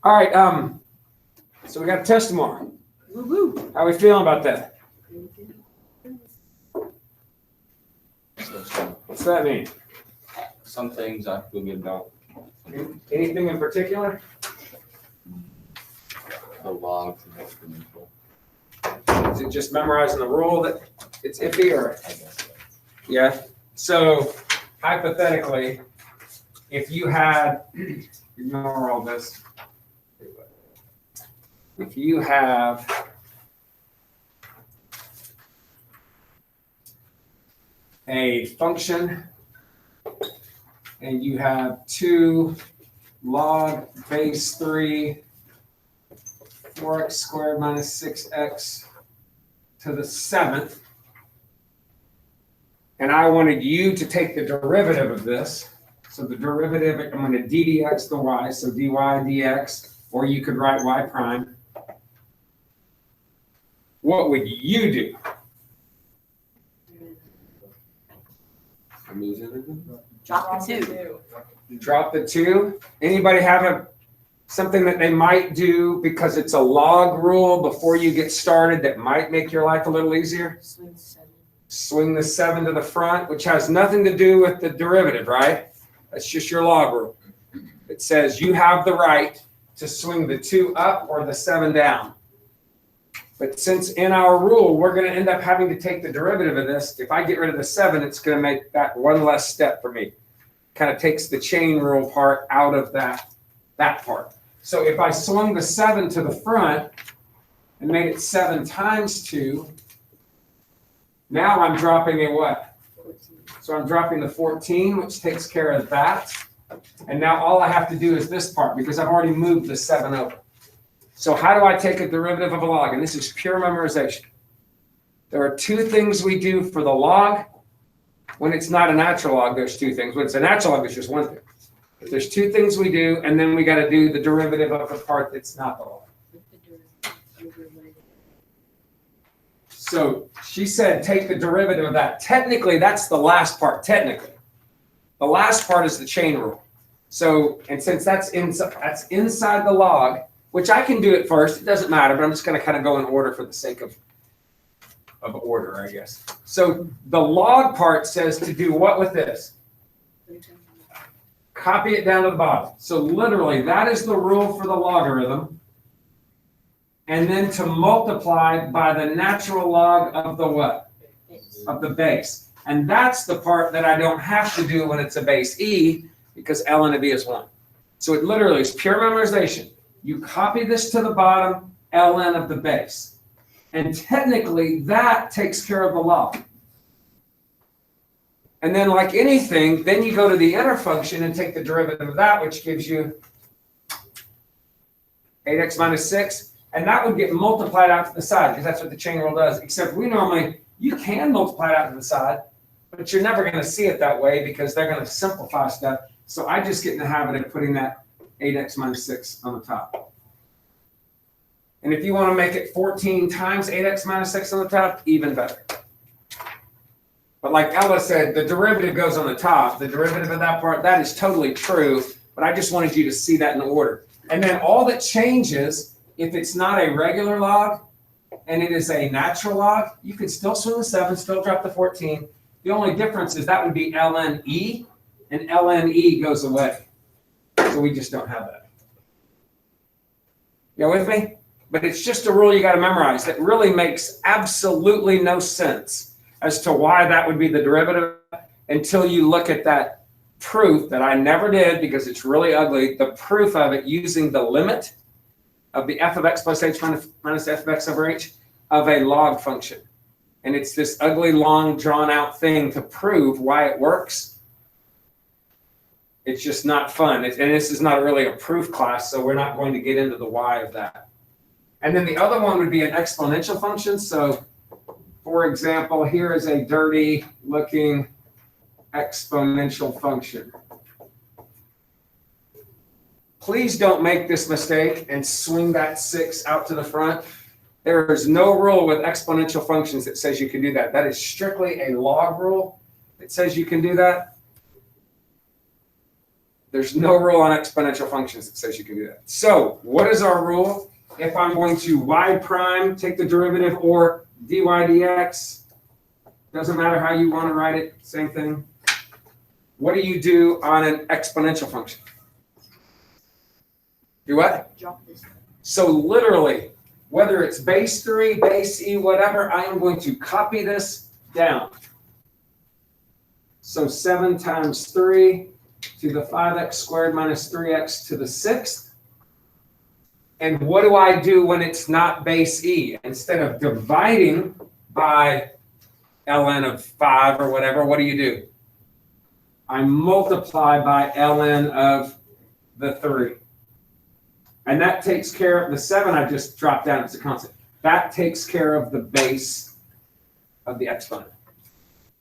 All right, so we got a test tomorrow. Woo-hoo. How we feeling about that? What's that mean? Some things I feel good about. Anything in particular? The logs and exponential. Is it just memorizing the rule that it's iffy, or? I guess. Yeah. So hypothetically, if you had, ignore all this. If you have a function and you have 2 log base 3 4x squared minus 6x to the 7th, and I wanted you to take the derivative of this. So the derivative, I'm going to ddx the y, so dy dx, or you could write y prime. What would you do? I'm losing everything. Drop the 2. Drop the 2. Anybody have something that they might do because it's a log rule before you get started that might make your life a little easier? Swing the 7 to the front, which has nothing to do with the derivative, right? That's just your log rule. It says you have the right to swing the 2 up or the 7 down. But since in our rule, we're going to end up having to take the derivative of this, if I get rid of the 7, it's going to make that one less step for me. Kind of takes the chain rule part out of that part. So if I swung the 7 to the front and made it 7 times 2, now I'm dropping a what? 14. So I'm dropping the 14, which takes care of that. And now all I have to do is this part because I've already moved the 7 over. So how do I take a derivative of a log? And this is pure memorization. There are 2 things we do for the log. When it's not a natural log, there's 2 things. When it's a natural log, there's just 1 thing. But there's 2 things we do, and then we got to do the derivative of the part that's not the log. So she said, take the derivative of that. Technically, that's the last part, technically. The last part is the chain rule. So, and since that's inside the log, which I can do it first, it doesn't matter, but I'm just going to kind of go in order for the sake of order, I guess. So the log part says to do what with this? Copy it down to the bottom. So literally, that is the rule for the logarithm. And then to multiply by the natural log of the what? Of the base. And that's the part that I don't have to do when it's a base e, because ln of e is 1. So it literally is pure memorization. You copy this to the bottom, ln of the base. And technically, that takes care of the log. And then like anything, then you go to the inner function and take the derivative of that, which gives you 8x minus 6. And that would get multiplied out to the side, because that's what the chain rule does. Except you can multiply it out to the side, but you're never going to see it that way because they're going to simplify stuff. So I just get in the habit of putting that 8x minus 6 on the top. And if you want to make it 14 times 8x minus 6 on the top, even better. But like Ella said, the derivative goes on the top. The derivative of that part, that is totally true, but I just wanted you to see that in order. And then all that changes, if it's not a regular log and it is a natural log, you can still swing the 7, still drop the 14. The only difference is that would be ln e, and ln e goes away. So we just don't have that. You with me? But it's just a rule you got to memorize that really makes absolutely no sense as to why that would be the derivative until you look at that proof that I never did because it's really ugly, the proof of it using the limit of the f of x plus h minus f of x over h of a log function. And it's this ugly, long, drawn-out thing to prove why it works. It's just not fun. And this is not really a proof class, so we're not going to get into the why of that. And then the other one would be an exponential function. So, for example, here is a dirty-looking exponential function. Please don't make this mistake and swing that 6 out to the front. There is no rule with exponential functions that says you can do that. That is strictly a log rule that says you can do that. There's no rule on exponential functions that says you can do that. So what is our rule? If I'm going to y prime, take the derivative, or dy dx, doesn't matter how you want to write it, same thing. What do you do on an exponential function? Do what? Drop this. So literally, whether it's base 3, base e, whatever, I am going to copy this down. So 7 times 3 to the 5x squared minus 3x to the 6th. And what do I do when it's not base e? Instead of dividing by ln of 5 or whatever, what do? I multiply by ln of the 3. And that takes care of the 7 I just dropped down as a constant. That takes care of the base of the exponent.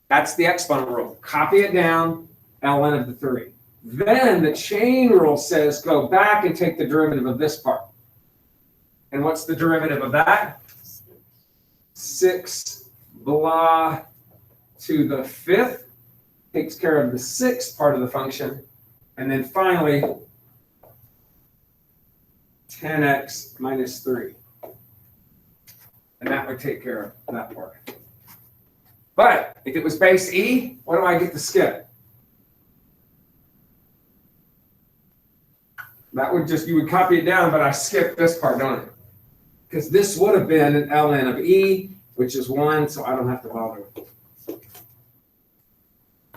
That's the exponent rule. Copy it down, ln of the 3. Then the chain rule says go back and take the derivative of this part. And what's the derivative of that? 6 blah to the 5th takes care of the 6th part of the function. And then finally, 10x minus 3. And that would take care of that part. But if it was base e, what do I get to skip? That would just, you would copy it down, but I skipped this part, don't I? Because this would have been an ln of e, which is 1, so I don't have to bother with it.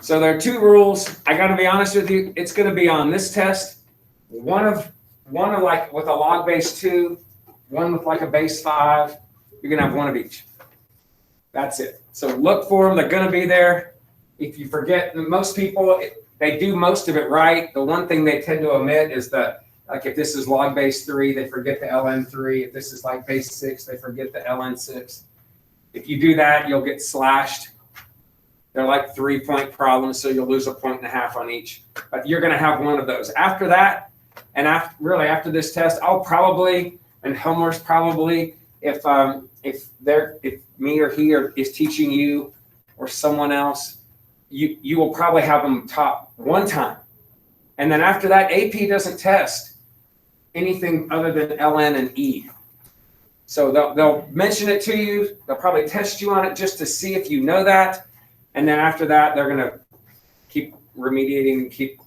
So there are 2 rules. I got to be honest with you, it's going to be on this test. One of like with a log base 2, one with like a base 5. You're going to have one of each. That's it. So look for them. They're going to be there. If you forget, most people, they do most of it right. The one thing they tend to omit is like if this is log base 3, they forget the ln 3. If this is like base 6, they forget the ln 6. If you do that, you'll get slashed. They're like 3-point problems, so you'll lose 1.5 points on each. But you're going to have one of those. After that, and after this test, I'll probably, and Homer's probably, if me or he is teaching you or someone else, you will probably have them taught one time. And then after that, AP doesn't test anything other than ln and e. So they'll mention it to you. They'll probably test you on it just to see if you know that. And then after that, they're going to keep remediating and keep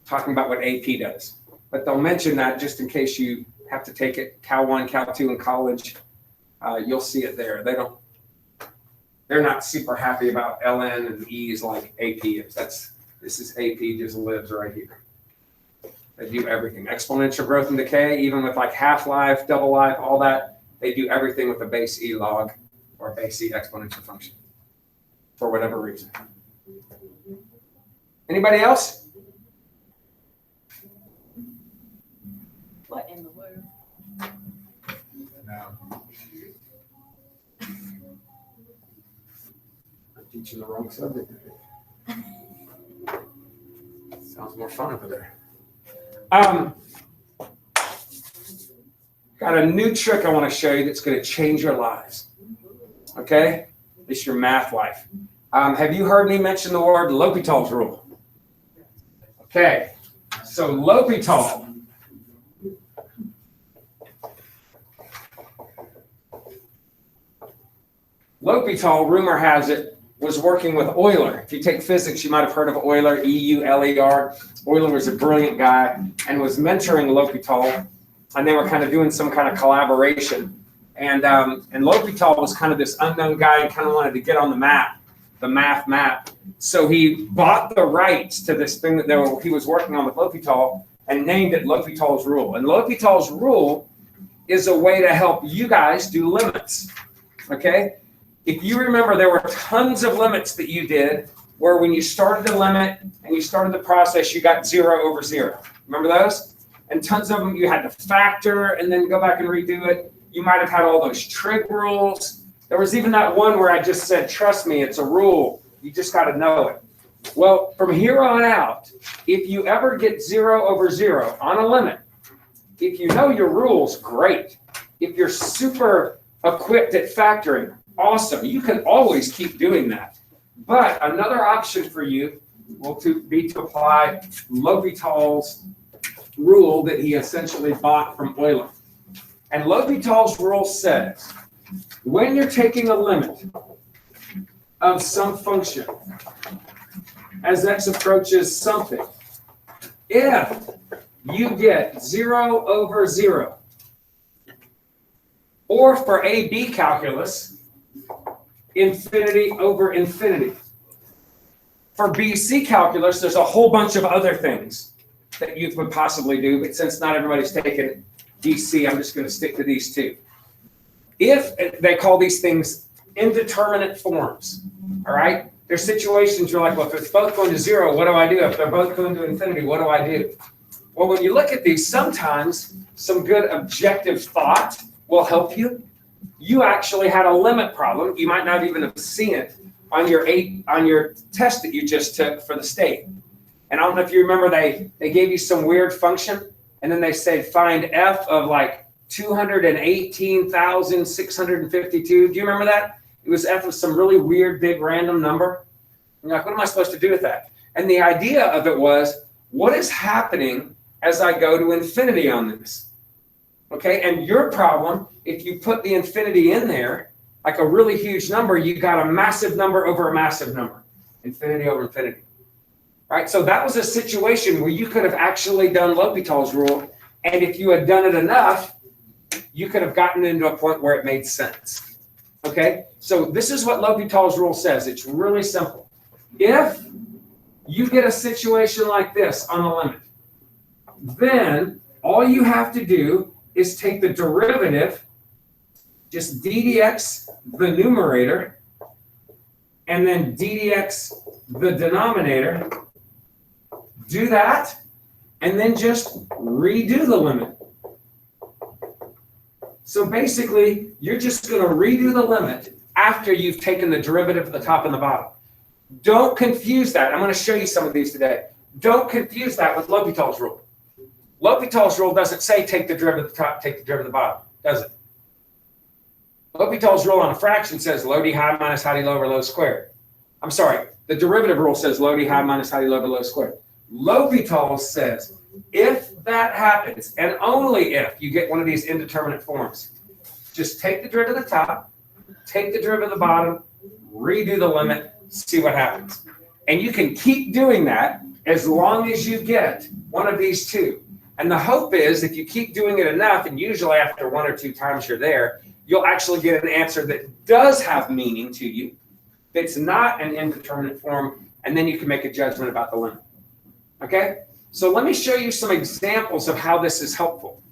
talking about what AP does. But they'll mention that just in case you have to take it Cal 1, Cal 2 in college. You'll see it there. They're not super happy about ln and e's like AP is. This is AP just lives right here. They do everything. Exponential growth and decay, even with like half-life, double life, all that, they do everything with a base E log or base E exponential function for whatever reason. Anybody else? What in the world? No. I'm teaching the wrong subject. Sounds more fun over there. Got a new trick I want to show you that's going to change your lives. Okay? At least your math life. Have you heard me mention the word L'Hopital's rule? Okay. So L'Hopital. L'Hopital, rumor has it, was working with Euler. If you take physics, you might have heard of Euler, E-U-L-E-R. Euler was a brilliant guy and was mentoring L'Hopital, and they were kind of doing some kind of collaboration. And L'Hopital was kind of this unknown guy and kind of wanted to get on the map, the math map. So he bought the rights to this thing that he was working on with L'Hopital and named it L'Hopital's rule. And L'Hopital's rule is a way to help you guys do limits, okay? If you remember, there were tons of limits that you did where when you started the limit and you started the process, you got 0 over 0. Remember those? And tons of them you had to factor and then go back and redo it. You might have had all those trig rules. There was even that one where I just said, trust me, it's a rule. You just got to know it. Well, from here on out, if you ever get 0 over 0 on a limit, if you know your rules, great. If you're super equipped at factoring, awesome. You can always keep doing that. But another option for you will be to apply L'Hopital's rule that he essentially bought from Euler. And L'Hopital's rule says, when you're taking a limit of some function as x approaches something, if you get 0 over 0, or for AB calculus, infinity over infinity. For BC calculus, there's a whole bunch of other things that you would possibly do, but since not everybody's taken BC, I'm just going to stick to these two. If they call these things indeterminate forms, all right? There's situations you're like, well, if it's both going to 0, what do I do? If they're both going to infinity, what do I do? Well, when you look at these, sometimes some good objective thought will help you. You actually had a limit problem. You might not even have seen it on your test that you just took for the state. And I don't know if you remember, they gave you some weird function, and then they said find f of like 218,652. Do you remember that? It was f of some really weird big random number. And you're like, what am I supposed to do with that? And the idea of it was, what is happening as I go to infinity on this? Okay, and your problem, if you put the infinity in there, like a really huge number, you got a massive number over a massive number. Infinity over infinity. Right, so that was a situation where you could have actually done L'Hopital's rule, and if you had done it enough, you could have gotten into a point where it made sense. Okay, so this is what L'Hopital's rule says. It's really simple. If you get a situation like this on the limit, then all you have to do is take the derivative, just d dx the numerator, and then d dx the denominator. Do that, and then just redo the limit. So basically, you're just going to redo the limit after you've taken the derivative of the top and the bottom. Don't confuse that. I'm going to show you some of these today. Don't confuse that with L'Hopital's rule. L'Hopital's rule doesn't say take the derivative of the top, take the derivative of the bottom, does it? L'Hopital's rule on a fraction says low d high minus high d low over low squared. I'm sorry, the derivative rule says low d high minus high d low over low squared. L'Hopital says if that happens, and only if you get one of these indeterminate forms, just take the derivative of the top, take the derivative of the bottom, redo the limit, see what happens. And you can keep doing that as long as you get one of these two. And the hope is if you keep doing it enough, and usually after 1 or 2 times you're there, you'll actually get an answer that does have meaning to you, that's not an indeterminate form, and then you can make a judgment about the limit. Okay? So let me show you some examples of how this is helpful.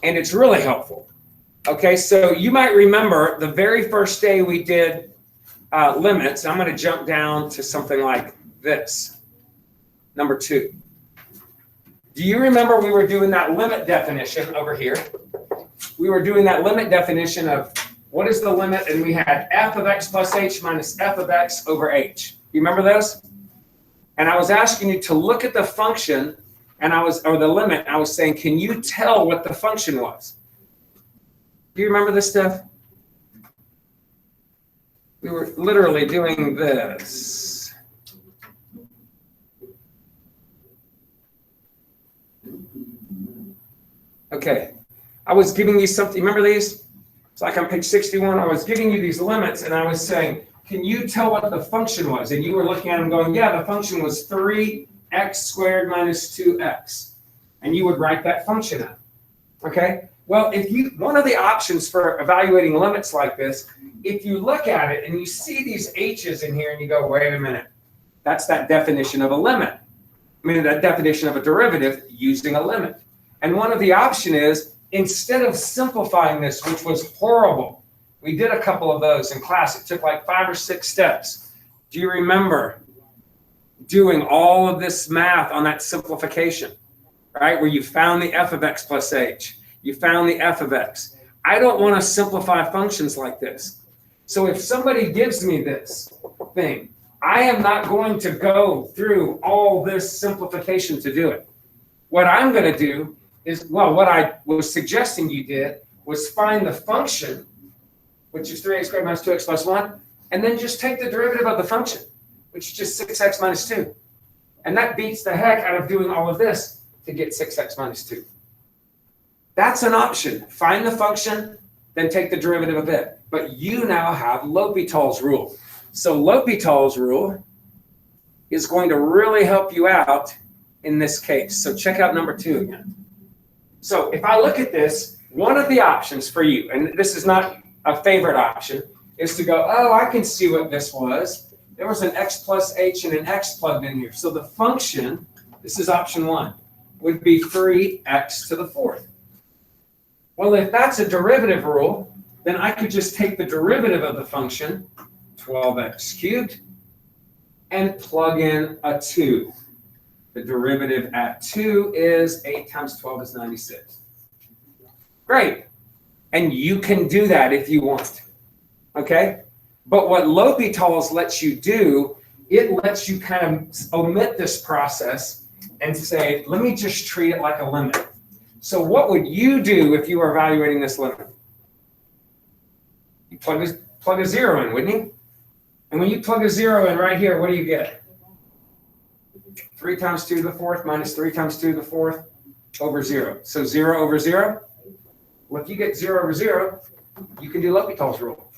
And it's really helpful. Okay, so you might remember the very first day we did limits. I'm going to jump down to something like this, number 2. Do you remember we were doing that limit definition over here? We were doing that limit definition of what is the limit, and we had f of x plus h minus f of x over h. You remember those? And I was asking you to look at the function, and or the limit, I was saying, can you tell what the function was? Do you remember this stuff? We were literally doing this. Okay, I was giving you something, remember these? It's like on page 61, I was giving you these limits, and I was saying, can you tell what the function was? And you were looking at them going, yeah, the function was 3x squared minus 2x. And you would write that function out, okay? Well, one of the options for evaluating limits like this, if you look at it and you see these h's in here and you go, wait a minute, that's that definition of a limit. I mean, that definition of a derivative using a limit. And one of the option is, instead of simplifying this, which was horrible, we did a couple of those in class. It took like 5 or 6 steps. Do you remember doing all of this math on that simplification, right? Where you found the f of x plus h. You found the f of x. I don't want to simplify functions like this. So if somebody gives me this thing, I am not going to go through all this simplification to do it. What I'm going to do is, well, what I was suggesting you did was find the function, which is 3x squared minus 2x plus 1, and then just take the derivative of the function. which is just 6x minus 2. And that beats the heck out of doing all of this to get 6x minus 2. That's an option. Find the function, then take the derivative of it. But you now have L'Hopital's rule. So L'Hopital's rule is going to really help you out in this case. So check out number 2 again. So if I look at this, one of the options for you, and this is not a favorite option, is to go, oh, I can see what this was. There was an x plus h and an x plugged in here. So the function, this is option 1, would be 3x to the 4th. Well, if that's a derivative rule, then I could just take the derivative of the function, 12x cubed, and plug in a 2. The derivative at 2 is 8 times 12 is 96. Great. And you can do that if you want. Okay? But what L'Hopital's lets you do, it lets you kind of omit this process and say, let me just treat it like a limit. So what would you do if you were evaluating this limit? You plug a 0 in, wouldn't you? And when you plug a 0 in right here, what do you get? 3 times 2 to the 4th minus 3 times 2 to the 4th over 0. So 0 over 0? Well, if you get 0 over 0, you can do L'Hopital's rule.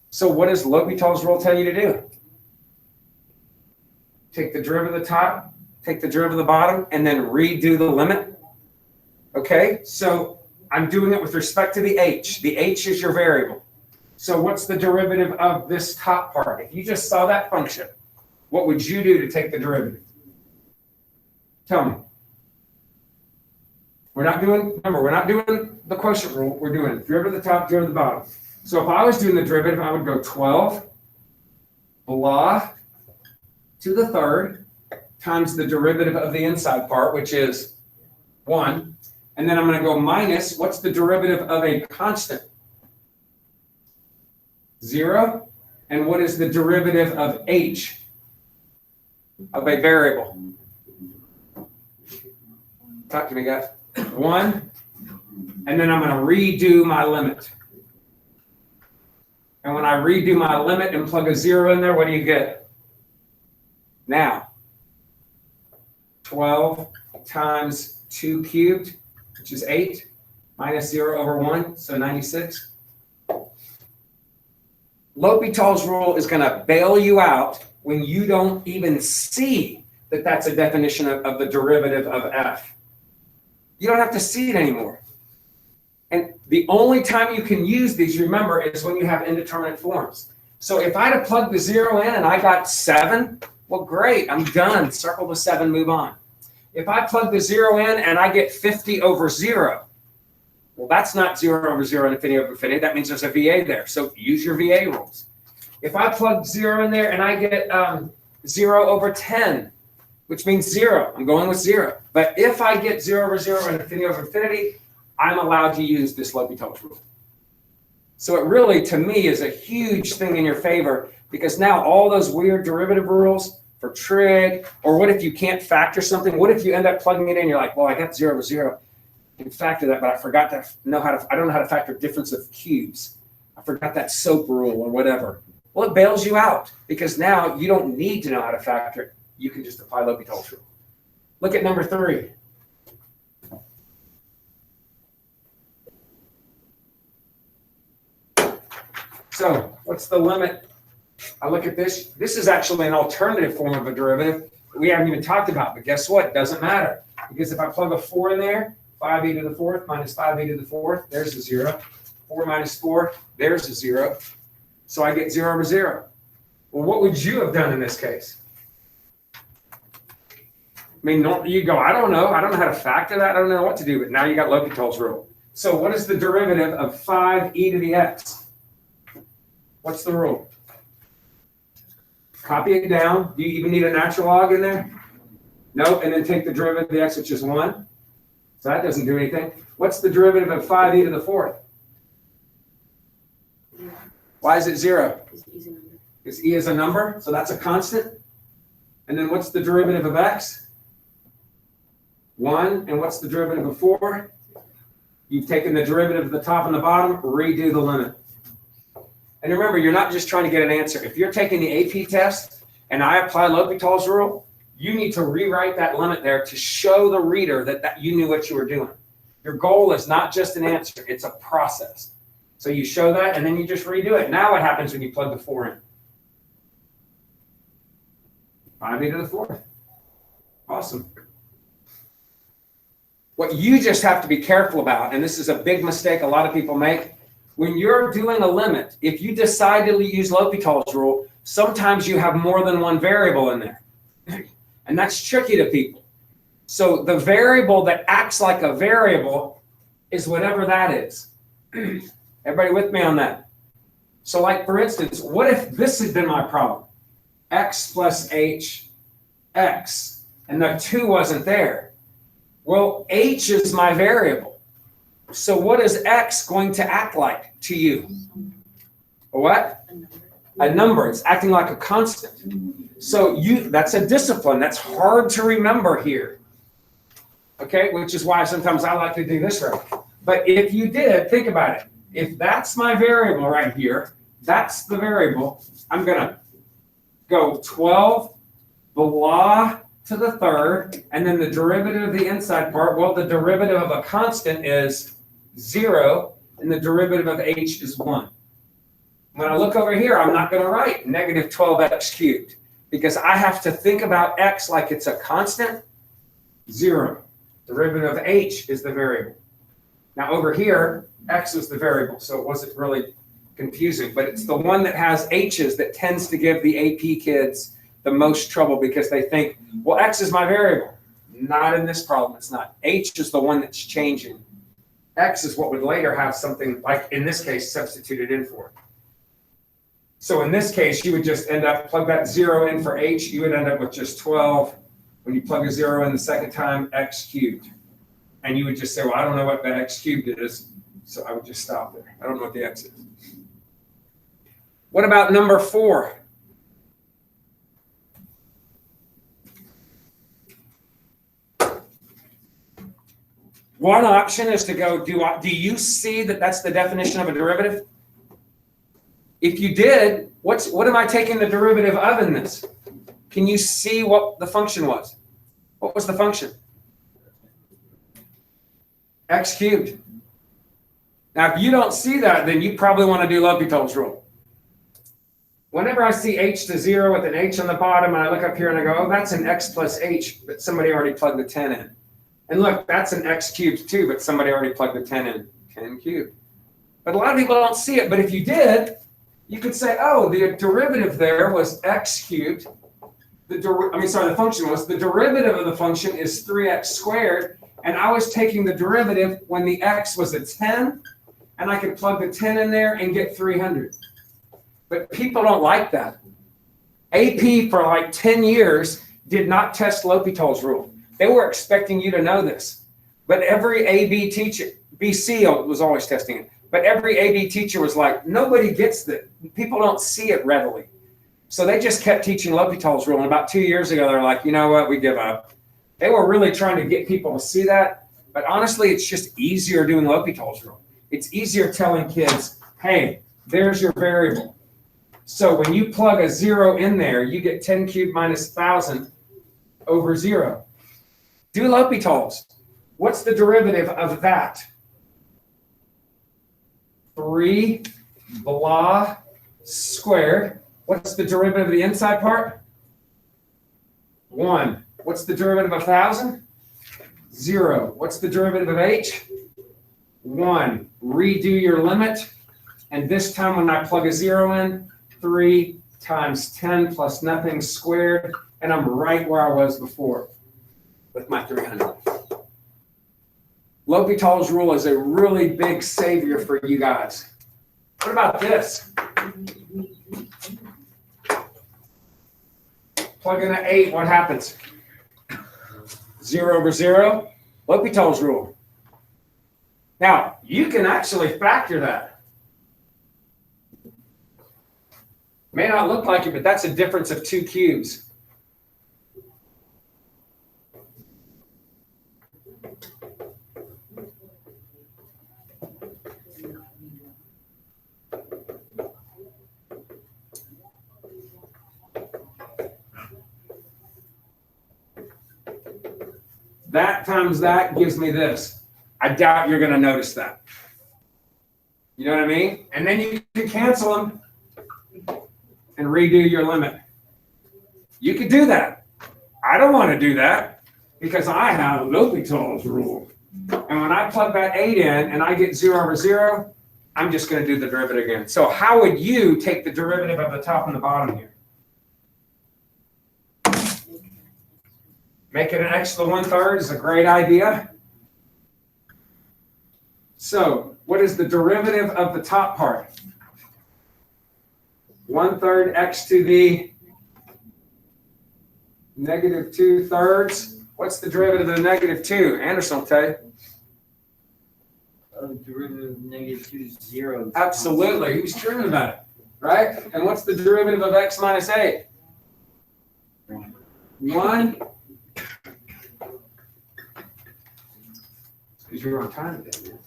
So what does L'Hopital's rule tell you to do? Take the derivative of the top, take the derivative of the bottom, and then redo the limit. Okay, so I'm doing it with respect to the h. The h is your variable. So what's the derivative of this top part? If you just saw that function, what would you do to take the derivative? Tell me. Remember, we're not doing the quotient rule. We're doing derivative of the top, derivative of the bottom. So if I was doing the derivative, I would go 12 blah to the 3rd times the derivative of the inside part, which is 1. And then I'm going to go minus, what's the derivative of a constant? 0. And what is the derivative of h? Of a variable? Talk to me, guys. 1. And then I'm going to redo my limit. And when I redo my limit and plug a 0 in there, what do you get? Now, 12 times 2 cubed, which is 8, minus 0 over 1, so 96. L'Hopital's rule is going to bail you out when you don't even see that that's a definition of the derivative of f. You don't have to see it anymore. And the only time you can use these, remember, is when you have indeterminate forms. So if I'd have plugged the 0 in and I got 7, well, great, I'm done. Circle the 7, move on. If I plug the 0 in and I get 50 over 0, well, that's not 0 over 0 and infinity over infinity. That means there's a VA there. So use your VA rules. If I plug 0 in there and I get 0 over 10, which means 0, I'm going with 0. But if I get 0 over 0 and infinity over infinity, I'm allowed to use this L'Hopital's rule. So it really, to me, is a huge thing in your favor, because now all those weird derivative rules for trig, or what if you can't factor something? What if you end up plugging it in? You're like, well, I got 0 over 0. I can factor that, but I forgot to know how to, I don't know how to factor difference of cubes. I forgot that SOAP rule or whatever. Well, it bails you out, because now you don't need to know how to factor it. You can just apply L'Hopital's rule. Look at number 3. So what's the limit? I look at this. This is actually an alternative form of a derivative that we haven't even talked about. But guess what? It doesn't matter. Because if I plug a 4 in there, 5e to the 4th minus 5e to the 4th, there's a 0. 4 minus 4, there's a 0. So I get 0 over 0. Well, what would you have done in this case? I mean, you go, I don't know how to factor that. I don't know what to do. But now you got L'Hopital's rule. So what is the derivative of 5e to the x? What's the rule? Copy it down. Do you even need a natural log in there? Nope. And then take the derivative of the x, which is 1. So that doesn't do anything. What's the derivative of 5e to the 4th? Why is it 0? Because e is a number, so that's a constant. And then what's the derivative of x? 1. And what's the derivative of 4? You've taken the derivative of the top and the bottom, redo the limit. And remember, you're not just trying to get an answer. If you're taking the AP test and I apply L'Hopital's rule, you need to rewrite that limit there to show the reader that you knew what you were doing. Your goal is not just an answer, it's a process. So you show that, and then you just redo it. Now what happens when you plug the 4 in? 5e to the 4th. Awesome. What you just have to be careful about, and this is a big mistake a lot of people make, when you're doing a limit, if you decide to use L'Hopital's rule, sometimes you have more than one variable in there. And that's tricky to people. So the variable that acts like a variable is whatever that is. Everybody with me on that? So like, for instance, what if this had been my problem? X plus h, x, and the 2 wasn't there. Well, h is my variable. So what is x going to act like to you? A what? A number. It's acting like a constant. So that's a discipline. That's hard to remember here. Okay, which is why sometimes I like to do this route. But if you did, think about it. If that's my variable right here, that's the variable, I'm going to go 12 blah to the 3rd, and then the derivative of the inside part, well, the derivative of a constant is 0, and the derivative of h is 1. When I look over here, I'm not going to write negative 12x cubed, because I have to think about x like it's a constant, 0. Derivative of h is the variable. Now over here, x is the variable, so it wasn't really confusing, but it's the one that has h's that tends to give the AP kids the most trouble, because they think, well, x is my variable. Not in this problem, it's not. H is the one that's changing. X is what would later have something, like in this case, substituted in for it. So in this case, you would just end up, plug that 0 in for h, you would end up with just 12. When you plug a 0 in the second time, x cubed. And you would just say, well, I don't know what that x cubed is, so I would just stop there. I don't know what the x is. What about number 4? One option is to go, do you see that that's the definition of a derivative? If you did, what am I taking the derivative of in this? Can you see what the function was? What was the function? X cubed. Now, if you don't see that, then you probably want to do L'Hopital's rule. Whenever I see h to 0 with an h on the bottom, and I look up here and I go, oh, that's an x plus h, but somebody already plugged the 10 in. And look, that's an x cubed too, but somebody already plugged the 10 in. 10 cubed. But a lot of people don't see it. But if you did, you could say, oh, the derivative there was x cubed. The function was, the derivative of the function is 3x squared. And I was taking the derivative when the x was a 10, and I could plug the 10 in there and get 300. But people don't like that. AP for like 10 years did not test L'Hopital's rule. They were expecting you to know this. But every AB teacher, BC was always testing it, but every AB teacher was like, nobody gets that. People don't see it readily. So they just kept teaching L'Hopital's rule. And about 2 years ago, they're like, you know what, we give up. They were really trying to get people to see that. But honestly, it's just easier doing L'Hopital's rule. It's easier telling kids, hey, there's your variable. So when you plug a 0 in there, you get 10 cubed minus 1,000 over 0. Do L'Hopital's. What's the derivative of that? 3 blah squared. What's the derivative of the inside part? 1. What's the derivative of 1,000? 0. What's the derivative of h? 1. Redo your limit. And this time when I plug a 0 in, 3 times 10 plus nothing squared. And I'm right where I was before with my 300. L'Hopital's rule is a really big savior for you guys. What about this? Plug in an 8, what happens? 0 over 0, L'Hopital's rule. Now, you can actually factor that. May not look like it, but that's a difference of 2 cubes. That times that gives me this. I doubt you're going to notice that. You know what I mean? And then you can cancel them and redo your limit. You could do that. I don't want to do that because I have L'Hopital's rule. And when I plug that 8 in and I get 0 over 0, I'm just going to do the derivative again. So how would you take the derivative of the top and the bottom here? Make it an x to the 1/3 is a great idea. So what is the derivative of the top part? 1/3 x to the negative 2/3. What's the derivative of the negative 2? Anderson will tell you. Derivative of negative 2 is 0. Absolutely. He was dreaming about it, right? And what's the derivative of x minus 8? 1. Because you're on time today, man.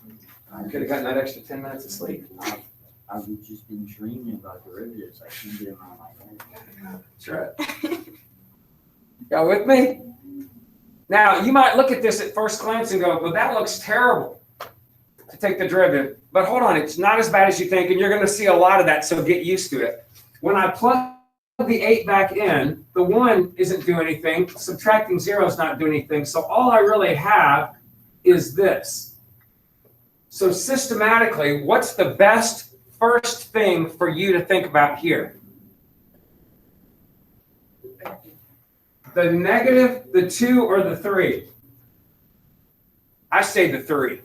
I could have gotten that extra 10 minutes of sleep. I've just been dreaming about derivatives. I can't get them out of my head. That's right. Y'all with me? Now, you might look at this at first glance and go, well, that looks terrible to take the derivative. But hold on, it's not as bad as you think, and you're going to see a lot of that, so get used to it. When I plug the 8 back in, the 1 isn't doing anything. Subtracting 0 is not doing anything. So all I really have is this. So systematically, what's the best first thing for you to think about here? The negative, the 2, or the 3? I say the 3.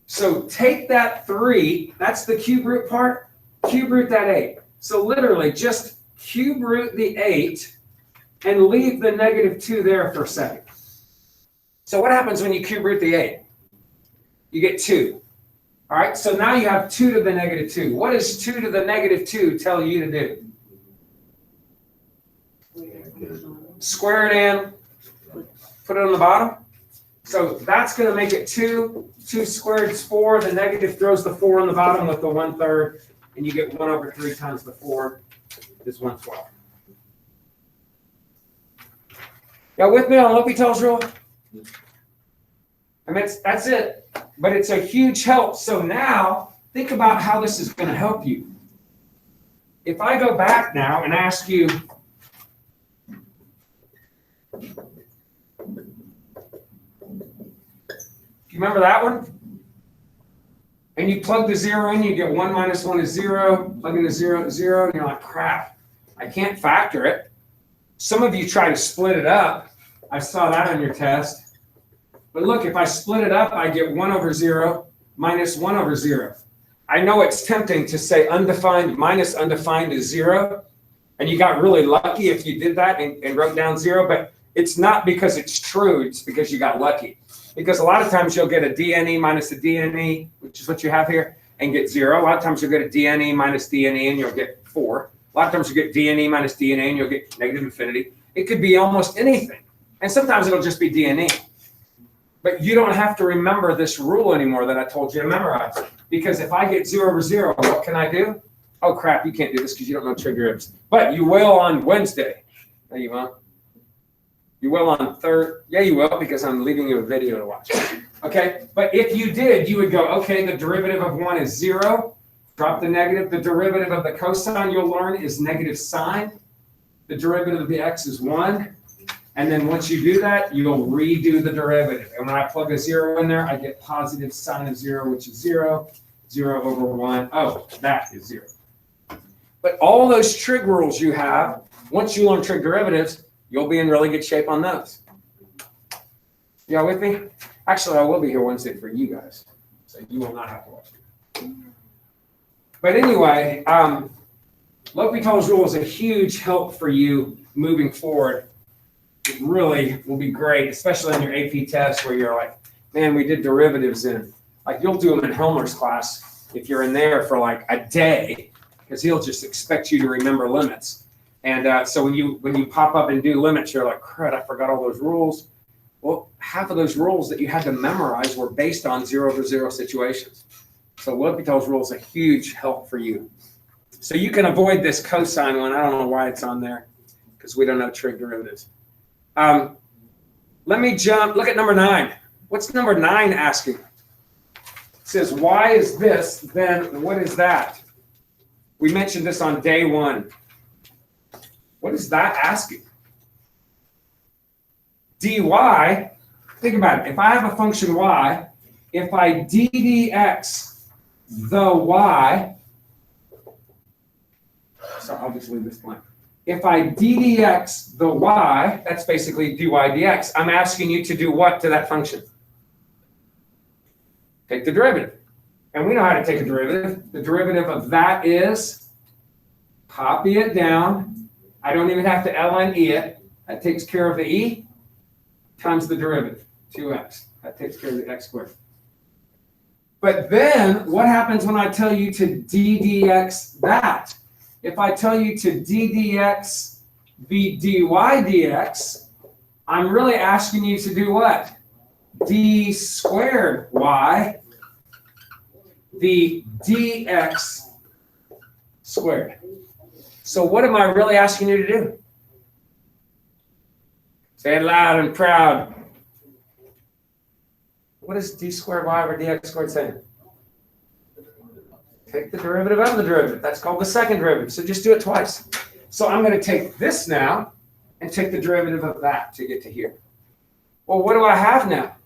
So take that 3, that's the cube root part, cube root that 8. So literally just cube root the 8 and leave the negative 2 there for a second. So what happens when you cube root the 8? You get 2. All right, so now you have 2 to the negative 2. What does 2 to the negative 2 tell you to do? Square it in, put it on the bottom. So that's going to make it 2. 2 squared is 4. The negative throws the 4 on the bottom with the 1/3, and you get 1 over 3 times the 4 is 1/12. Y'all with me on L'Hopital's rule? I mean, that's it, but it's a huge help. So now think about how this is going to help you. If I go back now and ask you, you remember that one? And you plug the 0 in, you get 1 minus 1 is 0. Plug in the 0, 0, and you're like, crap, I can't factor it. Some of you try to split it up. I saw that on your test. But look, if I split it up, I get 1 over 0 minus 1 over 0. I know it's tempting to say undefined minus undefined is 0. And you got really lucky if you did that and wrote down 0. But it's not because it's true. It's because you got lucky. Because a lot of times you'll get a DNE minus a DNE, which is what you have here, and get 0. A lot of times you'll get a DNE minus DNE and you'll get 4. A lot of times you get DNE minus DNE and you'll get negative infinity. It could be almost anything. And sometimes it'll just be DNE. But you don't have to remember this rule anymore that I told you to memorize. Because if I get 0 over 0, what can I do? Oh, crap, you can't do this because you don't know trig derivatives. But you will on Wednesday. No, you won't. You will on third. Yeah, you will, because I'm leaving you a video to watch. Okay, but if you did, you would go, okay, the derivative of 1 is 0. Drop the negative. The derivative of the cosine you'll learn is negative sine. The derivative of the x is 1. And then once you do that, you'll redo the derivative. And when I plug a 0 in there, I get positive sine of 0, which is 0. 0 over 1. Oh, that is 0. But all those trig rules you have, once you learn trig derivatives, you'll be in really good shape on those. Y'all with me? Actually, I will be here Wednesday for you guys. So you will not have to watch it. But anyway, L'Hopital's rule is a huge help for you moving forward. It really will be great, especially on your AP test where you're like, man, we did derivatives in. Like you'll do them in Helmer's class if you're in there for like a day, because he'll just expect you to remember limits. And so when you pop up and do limits, you're like, crud, I forgot all those rules. Well, half of those rules that you had to memorize were based on 0 over 0 situations. So L'Hopital's rule is a huge help for you. So you can avoid this cosine one. I don't know why it's on there, because we don't know trig derivatives. Let me jump, look at number 9. What's number 9 asking? It says, why is this, then what is that? We mentioned this on day 1. What is that asking? dy, think about it. If I have a function y, if I ddx the y, so I'll just leave this blank. If I ddx the y, that's basically dy dx. I'm asking you to do what to that function? Take the derivative. And we know how to take a derivative. The derivative of that is, copy it down. I don't even have to ln e it. That takes care of the e times the derivative, 2x. That takes care of the x squared. But then, what happens when I tell you to ddx that? If I tell you to ddx the dy dx, I'm really asking you to do what? D squared y, the dx squared. So what am I really asking you to do? Say it loud and proud. What is d squared y over dx squared saying? Take the derivative of the derivative. That's called the second derivative. So just do it twice. So I'm going to take this now and take the derivative of that to get to here. Well, what do I have now?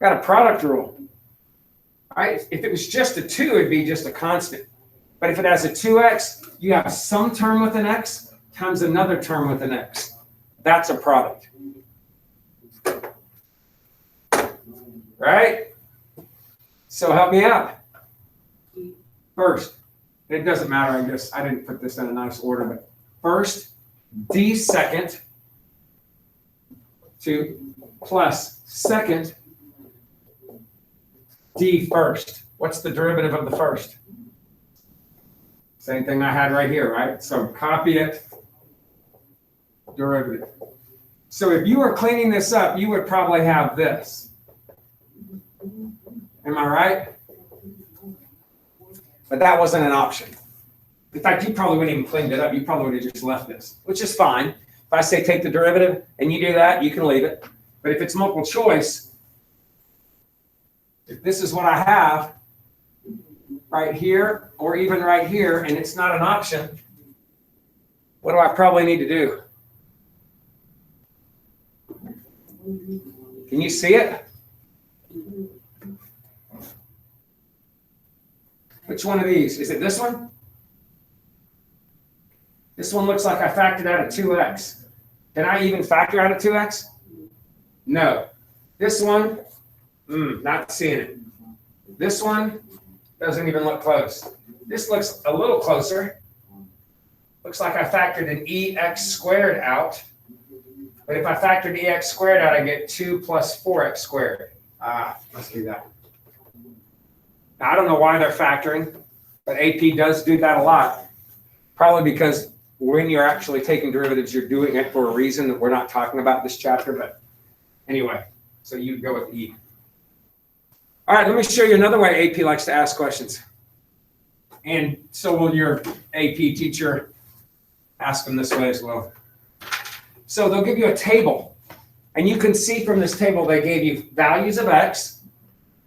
Got a product rule. All right? If it was just a 2, it'd be just a constant. But if it has a 2x, you have some term with an x times another term with an x. That's a product. Right? So help me out. First, it doesn't matter, I didn't put this in a nice order, but first, d second to plus second d first. What's the derivative of the first? Same thing I had right here, right? So copy it, derivative. So if you were cleaning this up, you would probably have this. Am I right? But that wasn't an option. In fact, you probably wouldn't even cleaned it up. You probably would have just left this, which is fine. If I say take the derivative and you do that, you can leave it. But if it's multiple choice, if this is what I have right here or even right here, and it's not an option, what do I probably need to do? Can you see it? Which one of these? Is it this one? This one looks like I factored out a 2x. Can I even factor out a 2x? No. This one, not seeing it. This one doesn't even look close. This looks a little closer. Looks like I factored an ex squared out. But if I factored ex squared out, I get 2 plus 4x squared. Must be that. Now, I don't know why they're factoring, but AP does do that a lot. Probably because when you're actually taking derivatives, you're doing it for a reason that we're not talking about this chapter. But anyway, so you go with E. All right, let me show you another way AP likes to ask questions. And so will your AP teacher ask them this way as well. So they'll give you a table. And you can see from this table they gave you values of x,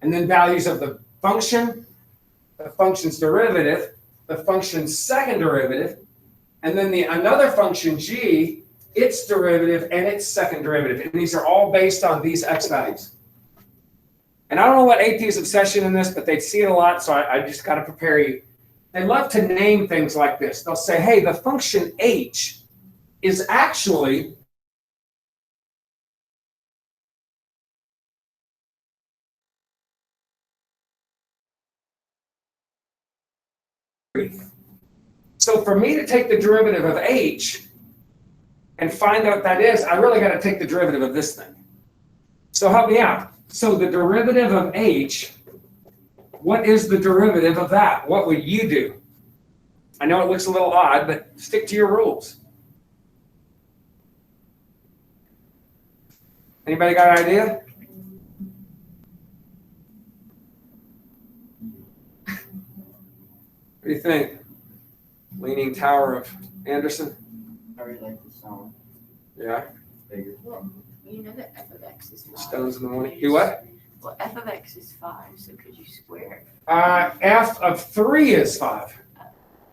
and then values of the function, the function's derivative, the function's second derivative, and then another function g, its derivative and its second derivative. And these are all based on these x values. And I don't know what AP's obsession in this, but they see it a lot, so I just got to prepare you. They love to name things like this. They'll say, hey, the function h is actually so for me to take the derivative of h and find out what that is, I really got to take the derivative of this thing. So help me out. So the derivative of h, what is the derivative of that? What would you do? I know it looks a little odd, but stick to your rules. Anybody got an idea? What do you think? Leaning Tower of Anderson? I really like the song. Yeah. bigger. Well, you know that f of x is 5. Stones in the morning. Do what? Well, f of x is 5, so could you square it? F of 3 is 5.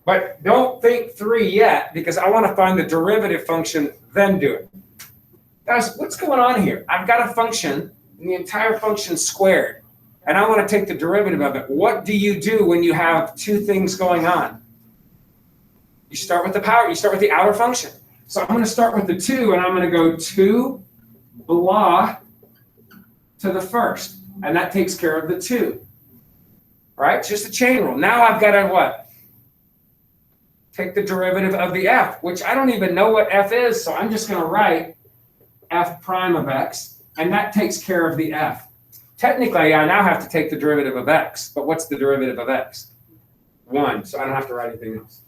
But don't think 3 yet, because I want to find the derivative function, then do it. Guys, what's going on here? I've got a function, and the entire function squared, and I want to take the derivative of it. What do you do when you have two things going on? You start with the power, you start with the outer function. So I'm going to start with the 2, and I'm going to go 2 blah to the first, and that takes care of the 2. Right? It's just a chain rule. Now I've got to what? Take the derivative of the f, which I don't even know what f is, so I'm just going to write f prime of x, and that takes care of the f. Technically, I now have to take the derivative of x, but what's the derivative of x? 1, so I don't have to write anything else.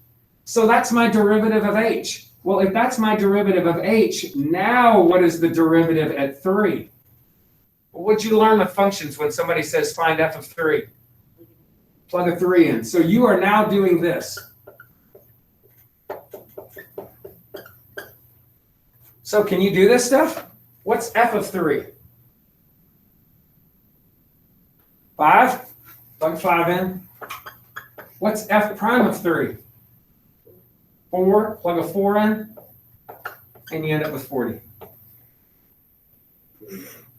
So that's my derivative of h. Well, if that's my derivative of h, now what is the derivative at 3? Well, what'd you learn with functions when somebody says find f of 3? Plug a 3 in. So you are now doing this. So can you do this stuff? What's f of 3? 5? Plug 5 in. What's f prime of 3? 4? Plug a 4 in. And you end up with 40.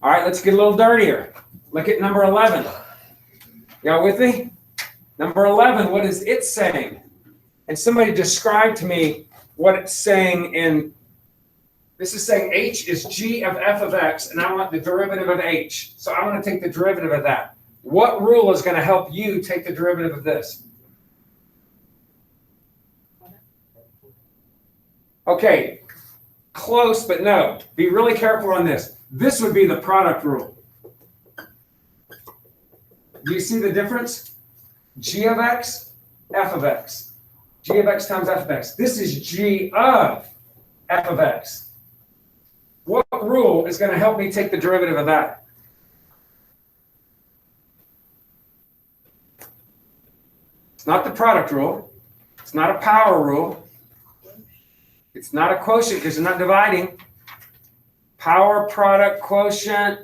All right, let's get a little dirtier. Look at number 11. Y'all with me? Number 11, what is it saying? And somebody describe to me what it's saying in. This is saying h is g of f of x, and I want the derivative of h. So I want to take the derivative of that. What rule is going to help you take the derivative of this? Okay, close, but no. Be really careful on this. This would be the product rule. Do you see the difference? G of x, f of x. G of x times f of x. This is g of f of x. What rule is going to help me take the derivative of that? It's not the product rule. It's not a power rule. It's not a quotient because you're not dividing. Power, product, quotient.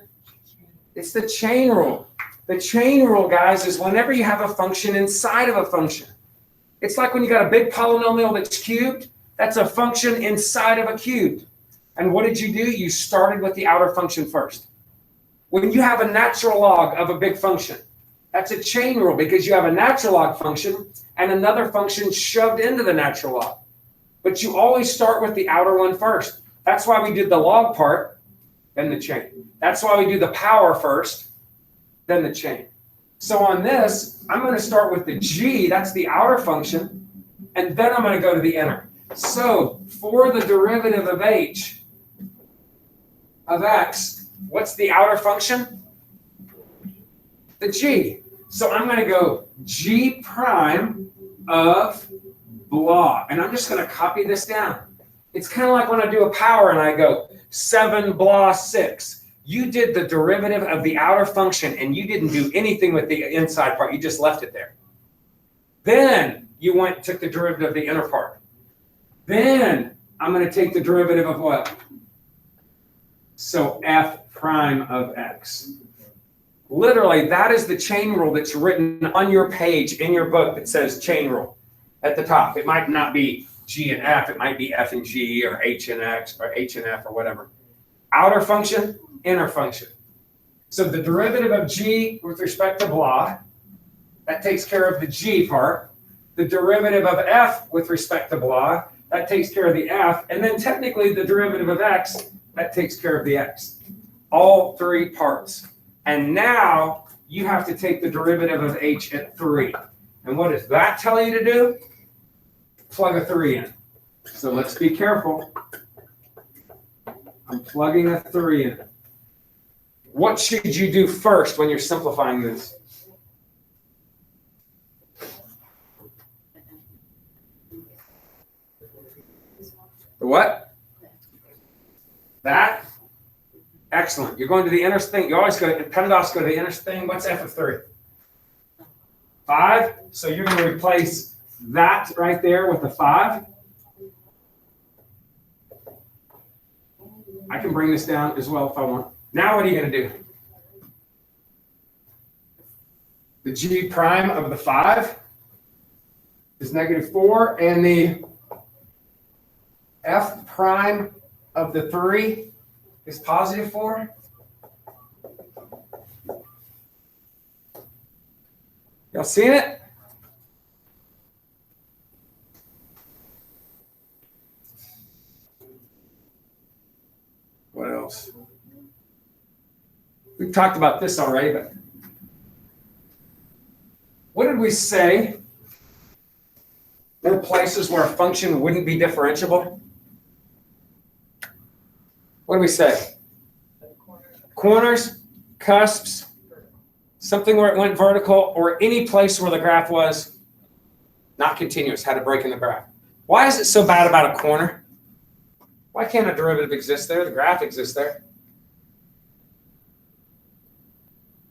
It's the chain rule. The chain rule, guys, is whenever you have a function inside of a function. It's like when you got a big polynomial that's cubed. That's a function inside of a cube. And what did you do? You started with the outer function first. When you have a natural log of a big function, that's a chain rule because you have a natural log function and another function shoved into the natural log. But you always start with the outer one first. That's why we did the log part, then the chain. That's why we do the power first, then the chain. So on this, I'm going to start with the g, that's the outer function, and then I'm going to go to the inner. So for the derivative of h of x, what's the outer function? The g. So I'm going to go g prime of blah. And I'm just going to copy this down. It's kind of like when I do a power and I go 7 blah 6. You did the derivative of the outer function and you didn't do anything with the inside part. You just left it there. Then you went and took the derivative of the inner part. Then I'm going to take the derivative of what? So f prime of x. Literally, that is the chain rule that's written on your page in your book that says chain rule at the top. It might not be g and f. It might be f and g or h and x or h and f or whatever. Outer function, inner function. So the derivative of g with respect to blah, that takes care of the g part. The derivative of f with respect to blah, that takes care of the f. And then technically the derivative of x, that takes care of the x. All three parts. And now you have to take the derivative of h at 3. And what does that tell you to do? Plug a 3 in. So let's be careful. I'm plugging a 3 in. What should you do first when you're simplifying this? The what? That? Excellent. You're going to the inner thing. You always go to PEMDAS, go to the inner thing. What's f of 3? 5. So you're going to replace that right there with the 5. I can bring this down as well if I want. Now what are you going to do? The g prime of the 5 is -4, and the f prime of the 3 is +4. Y'all seeing it? What else? We've talked about this already, but what did we say were places where a function wouldn't be differentiable? What do we say? Corners, cusps, something where it went vertical, or any place where the graph was not continuous, had a break in the graph. Why is it so bad about a corner? Why can't a derivative exist there? The graph exists there.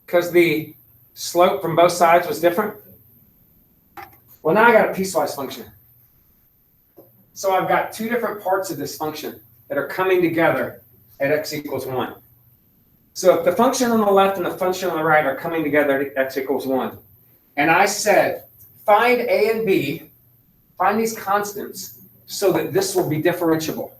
Because the slope from both sides was different? Well, now I got a piecewise function. So I've got two different parts of this function that are coming together at x equals 1. So if the function on the left and the function on the right are coming together at x equals 1, and I said, find a and b, find these constants so that this will be differentiable.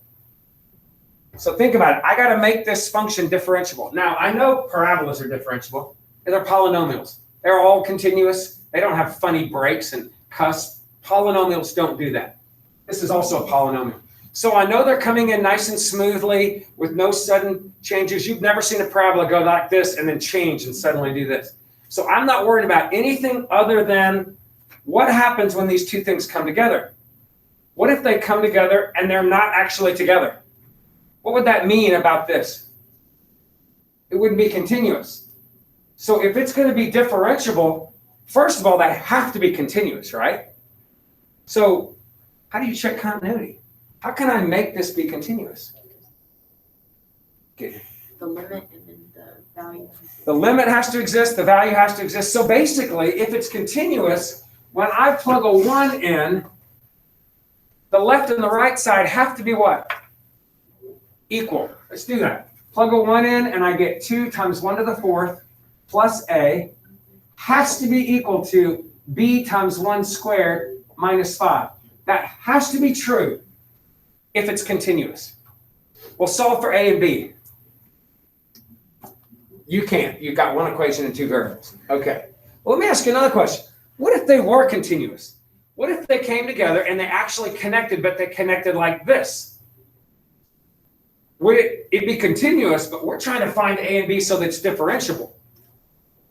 So think about it. I got to make this function differentiable. Now, I know parabolas are differentiable. They're polynomials. They're all continuous. They don't have funny breaks and cusps. Polynomials don't do that. This is also a polynomial. So I know they're coming in nice and smoothly with no sudden changes. You've never seen a parabola go like this and then change and suddenly do this. So I'm not worried about anything other than what happens when these two things come together. What if they come together and they're not actually together? What would that mean about this? It wouldn't be continuous. So if it's going to be differentiable, first of all, they have to be continuous, right? So how do you check continuity? How can I make this be continuous? Okay. The limit and then the value. The limit has to exist, the value has to exist. So basically, if it's continuous, when I plug a 1 in, the left and the right side have to be what? Equal. Let's do that. Plug a 1 in, and I get 2 times 1 to the 4th plus a has to be equal to b times 1 squared minus 5. That has to be true if it's continuous. We'll solve for a and b. You can't. You've got one equation and two variables. Okay. Well, let me ask you another question. What if they were continuous? What if they came together and they actually connected, but they connected like this? Would it be continuous, but we're trying to find a and b so that it's differentiable?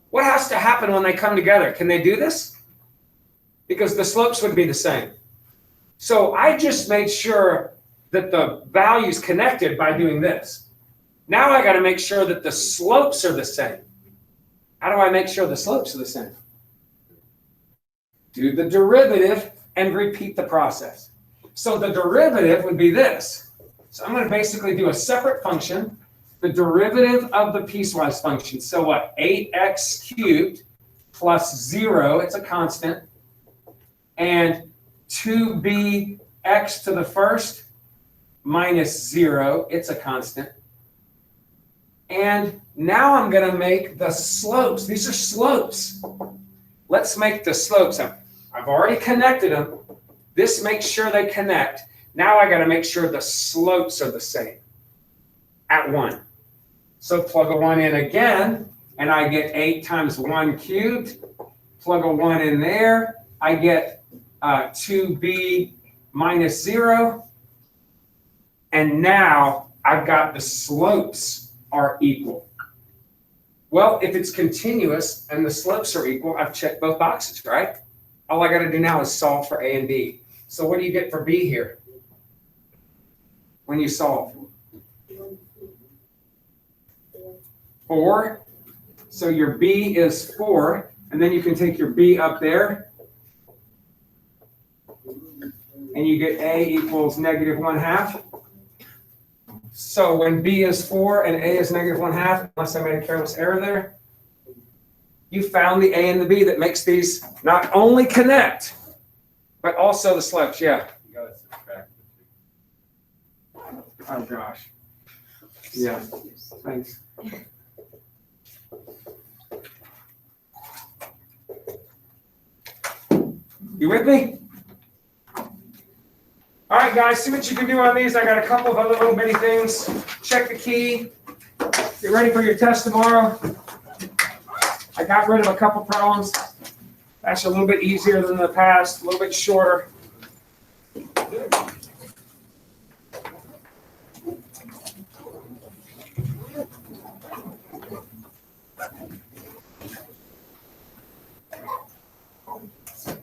What has to happen when they come together? Can they do this? Because the slopes would be the same. So I just made sure that the value's connected by doing this. Now I got to make sure that the slopes are the same. How do I make sure the slopes are the same? Do the derivative and repeat the process. So the derivative would be this. So I'm going to basically do a separate function, the derivative of the piecewise function. So what? 8x cubed plus 0, it's a constant, and 2bx to the first minus 0, it's a constant. And now I'm going to make the slopes. These are slopes. Let's make the slopes. I've already connected them. This makes sure they connect. Now I got to make sure the slopes are the same at 1. So plug a 1 in again, and I get 8 times 1 cubed. Plug a 1 in there. I get 2b minus 0. And now I've got the slopes are equal. Well, if it's continuous and the slopes are equal, I've checked both boxes, right? All I got to do now is solve for a and b. So what do you get for b here when you solve? 4. So your b is 4, and then you can take your b up there, and you get a equals -1/2. So when b is 4 and a is -1/2, unless I made a careless error there, you found the a and the b that makes these not only connect, but also the slopes. Yeah. You gotta subtract the Oh gosh. Yeah, thanks. You with me? All right, guys, see what you can do on these. I got a couple of other little bitty things. Check the key. Get ready for your test tomorrow. I got rid of a couple problems. Actually, a little bit easier than the past, a little bit shorter.